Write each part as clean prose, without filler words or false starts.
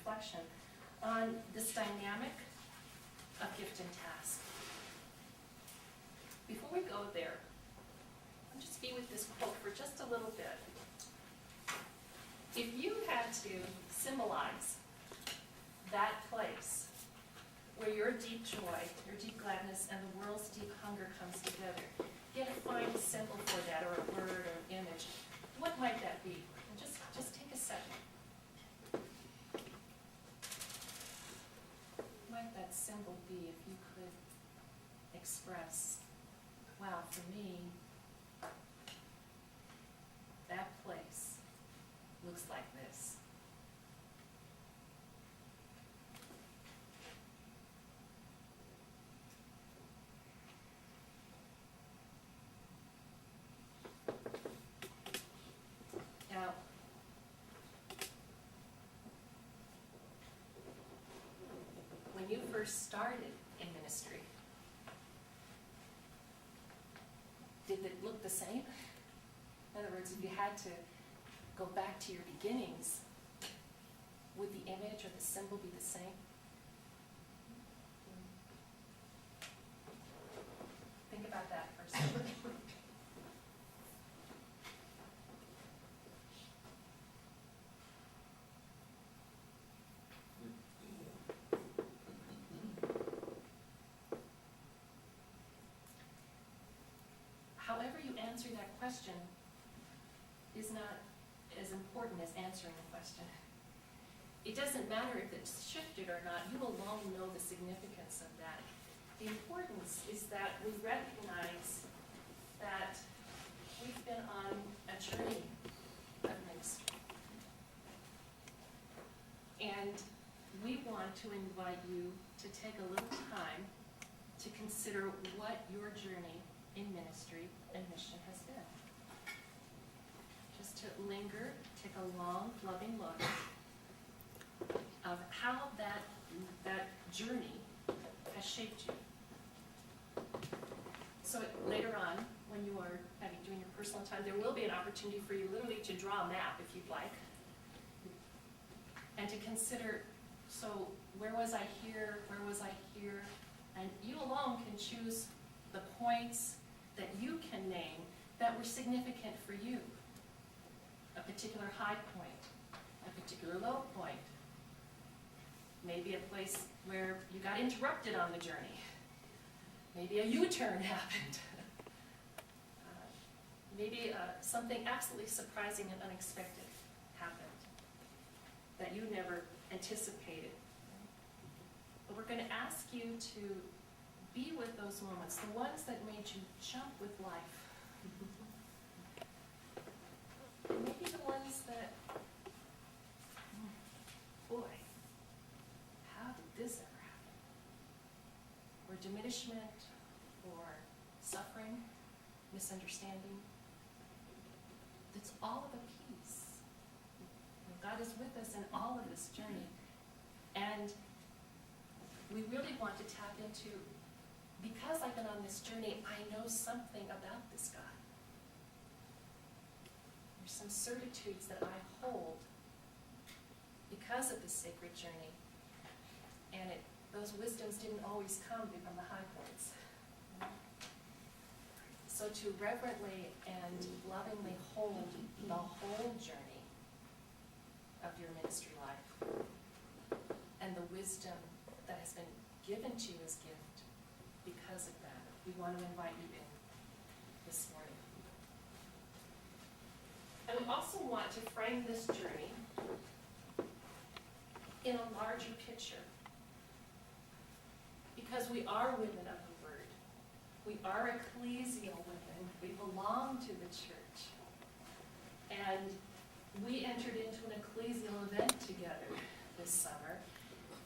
reflection on this dynamic of gift and task. Before we go there, I'll just be with this quote for just a little bit. If you had to symbolize that place where your deep joy, your deep gladness, and the world's deep hunger comes together, get a fine symbol for that, or a word or an image, what might that be? And just take a second. What might that symbol be if you could express, wow, for me, that place looks like this. Now, when you first started in ministry, did it look the same? In other words, if you had to go back to your beginnings, would the image or the symbol be the same? Think about that for a second. However you answer that question is not as important as answering the question. It doesn't matter if it's shifted or not. You alone know the significance of that. The importance is that we recognize that we've been on a journey of ministry. And we want to invite you to take a little time to consider what your journey in ministry and mission has been. Just to linger, take a long, loving look of how that journey has shaped you. So later on, when you are doing your personal time, there will be an opportunity for you literally to draw a map if you'd like, and to consider, so where was I here, where was I here? And you alone can choose the points that you can name that were significant for you. A particular high point, a particular low point, maybe a place where you got interrupted on the journey, maybe a U-turn happened, maybe something absolutely surprising and unexpected happened that you never anticipated. But we're going to ask you to be with those moments, the ones that made you jump with life. And maybe the ones that, boy, how did this ever happen? Or diminishment, or suffering, misunderstanding. It's all of a piece. God is with us in all of this journey. And we really want to tap into, because I've been on this journey, I know something about this God. There's some certitudes that I hold because of this sacred journey. And those wisdoms didn't always come from the high points. So to reverently and lovingly hold the whole journey of your ministry life and the wisdom that has been given to you as gift because of that, we want to invite you in this morning. And we also want to frame this journey in a larger picture, because we are women of the Word. We are ecclesial women. We belong to the church. And we entered into an ecclesial event together this summer.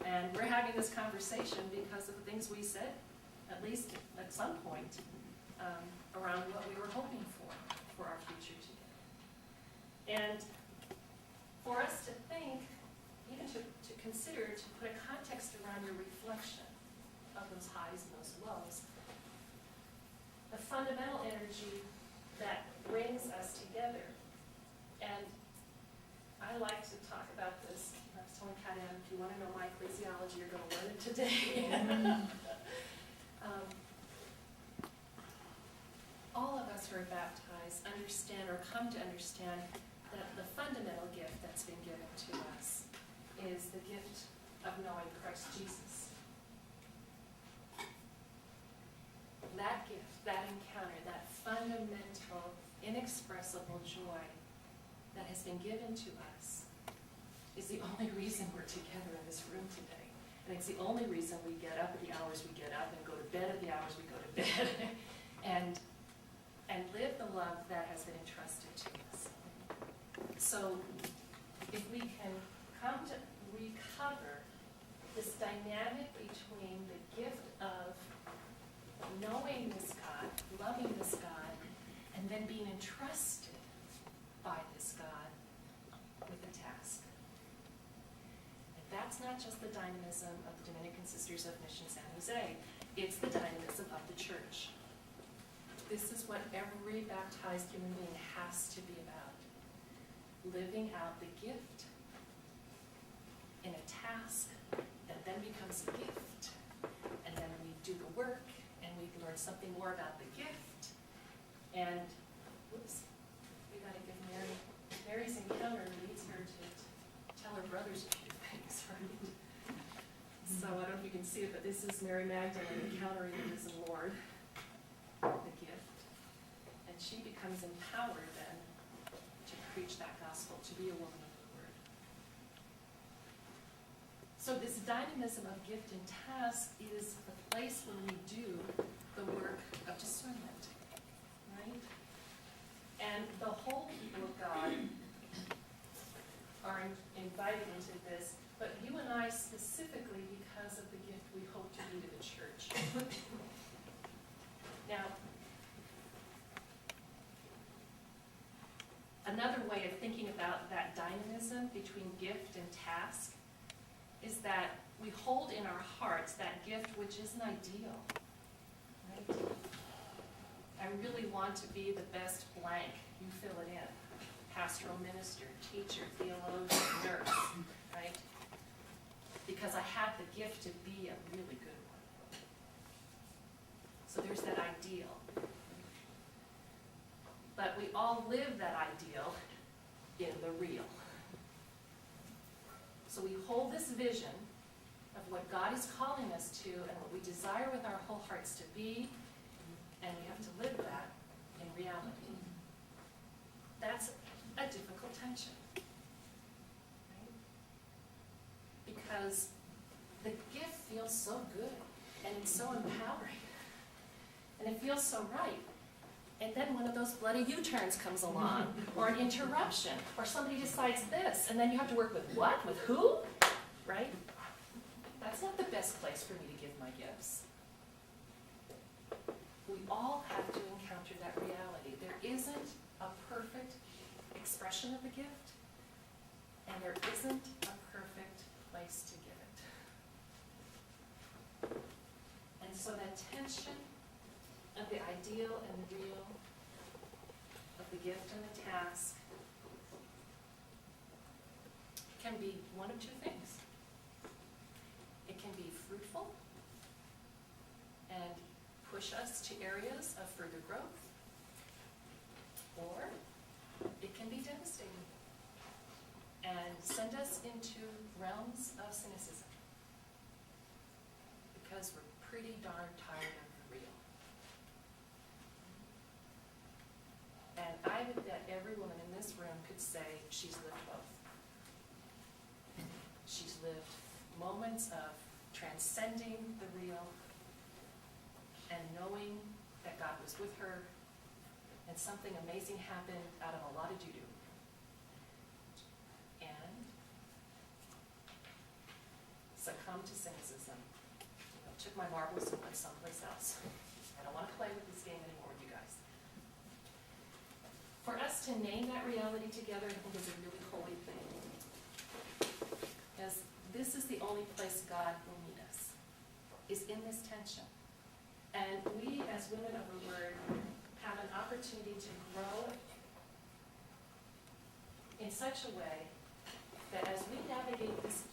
And we're having this conversation because of the things we said, at least at some point, around what we were hoping for our future together. And for us to think, even to consider, to put a context around your reflection of those highs and those lows, the fundamental energy that brings us together. And I like to talk about this. I was telling Kat Ann a few ecclesiology, you're going to learn it today. All of us who are baptized understand or come to understand that the fundamental gift that's been given to us is the gift of knowing Christ Jesus. That gift, that encounter, that fundamental, inexpressible joy that has been given to us is the only reason we're together in this room today. And it's the only reason we get up at the hours we get up and go to bed at the hours we go to bed and live the love that has been entrusted to us. So if we can come to recover this dynamic between the gift of knowing this God, loving this God, and then being entrusted by this God with a task. And that's not just the dynamism of the Dominican Sisters of Mission San Jose, it's the dynamism of the church. This is what every baptized human being has to be about. Living out the gift in a task that then becomes a gift. And then we do the work and we learn something more about the gift. And, whoops, we got to give Mary. Mary's encounter leads her to tell her brothers a few things, right? So I don't know if you can see it, but this is Mary Magdalene encountering the risen Lord, the gift. And she becomes empowered then to preach that gospel, to be a woman of the word. So this dynamism of gift and task is the place where we do the work of discernment, right? And the whole people of God are invited into this, but you and I specifically because of the gift we hope to be to the church. Now, another way of thinking about that dynamism between gift and task is that we hold in our hearts that gift which isn't ideal, right? I really want to be the best blank. You fill it in. Pastoral minister, teacher, theologian, nurse, right? Because I have the gift to be a really good one. So there's that ideal. But we all live that ideal in the real. So we hold this vision of what God is calling us to and what we desire with our whole hearts to be, and we have to live that in reality. That's a difficult tension, right? Because the gift feels so good, and it's so empowering, and it feels so right. And then one of those bloody U-turns comes along, or an interruption, or somebody decides this, and then you have to work with what? With who? Right? That's not the best place for me to give my gifts. We all have to encounter that reality. There isn't a perfect expression of the gift, and there isn't a perfect place to give it. And so that tension of the ideal and the real, of the gift and the task, can be one of two things. It can be fruitful and push us to areas of further growth, or it can be devastating and send us into realms of cynicism because we're pretty darn tired of the real. And I would bet every woman in this room could say she's lived both. She's lived moments of transcending the real and knowing that God was with her, and something amazing happened out of a lot of doo-doo. And succumbed to cynicism. Took my marbles and went someplace else. I don't want to play with this game anymore with you guys. For us to name that reality together, I think is a really holy thing. Because this is the only place God will meet us, is in this tension. And we, as women of the Word, have an opportunity to grow in such a way that as we navigate this